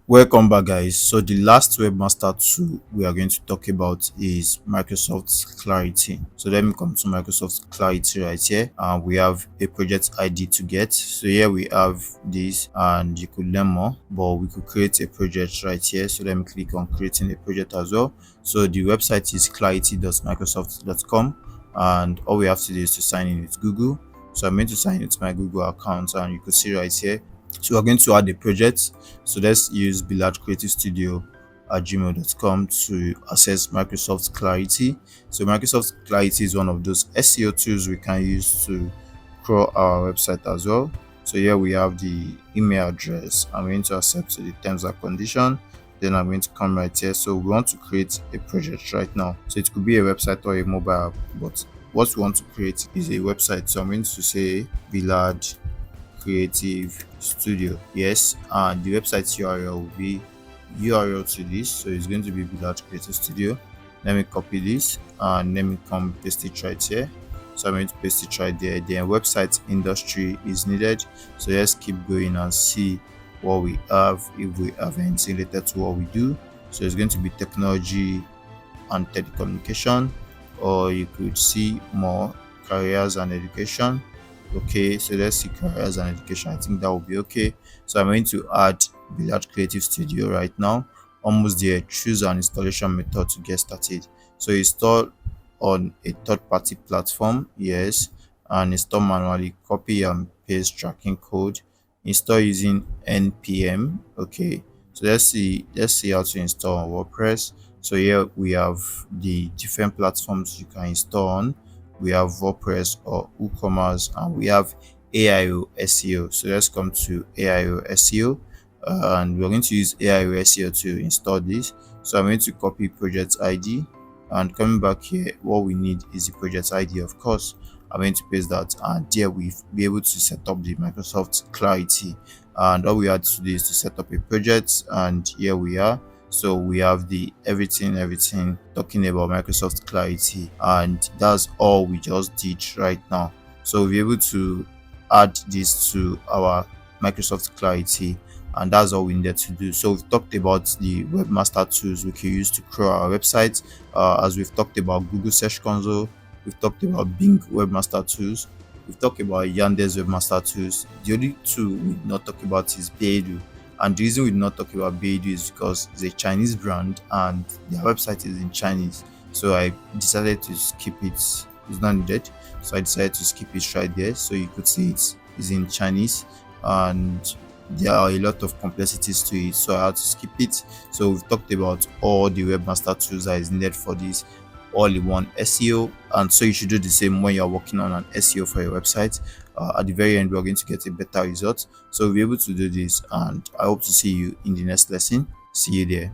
Welcome back, guys. So the last webmaster tool we are going to talk about is Microsoft Clarity. So let me come to Microsoft Clarity right here. We have a project ID to get. So here we have this, and you could learn more, but we could create a project right here. So let me click on creating a project as well. So the website is clarity.microsoft.com, and all we have to do is to sign in with Google. So I'm going to sign in with my Google account, and you could see right here. So we're going to add a project. So let's use Billard Creative Studio at gmail.com to access Microsoft Clarity. So Microsoft Clarity is one of those SEO tools we can use to crawl our website as well. So here we have the email address. I'm going to accept the terms and condition. Then I'm going to come right here. So we want to create a project right now. So it could be a website or a mobile app, but what we want to create is a website. So I'm going to say Billard Creative Studio. Yes, and the website URL will be URL to this, so it's going to be Billard Creative Studio. Let me copy this and let me come paste it right here. So I'm going to paste it right there. Then website industry is needed, so let's keep going and see what we have, if we have anything related to what we do. So it's going to be technology and telecommunication, or you could see more careers and education. Okay, so let's see careers and education. I think that will be okay. So I'm going to add Billard Creative Studio right now. Almost there. Choose an installation method to get started. So install on a third-party platform, yes, and install manually. Copy and paste tracking code. Install using npm. Okay, so let's see how to install on WordPress. So here we have the different platforms you can install on. We have WordPress or WooCommerce, and we have AIO SEO. So let's come to AIO SEO, and we're going to use AIO SEO to install this. So I'm going to copy project ID, and coming back here, what we need is the project ID, of course. I'm going to paste that, and there we'll be able to set up the Microsoft Clarity. And all we had to do is to set up a project, and here we are. So we have the everything talking about Microsoft Clarity, and that's all we just did right now. So we'll be able to add this to our Microsoft Clarity, and that's all we needed to do. So we've talked about the webmaster tools we can use to crawl our website, as we've talked about Google Search Console, we've talked about Bing Webmaster Tools, we've talked about Yandex Webmaster Tools. The only tool we did not talk about is Beidou. And the reason we did not talk about Beidou is because it's a Chinese brand and their website is in Chinese. So I decided to skip it. It's not needed. So I decided to skip it right there. So you could see it's in Chinese, and there are a lot of complexities to it. So I had to skip it. So we've talked about all the webmaster tools that is needed for this all-in-one SEO, and so you should do the same when you're working on an SEO for your website. At the very end, we're going to get a better result. So we'll be able to do this, and I hope to see you in the next lesson. See you there.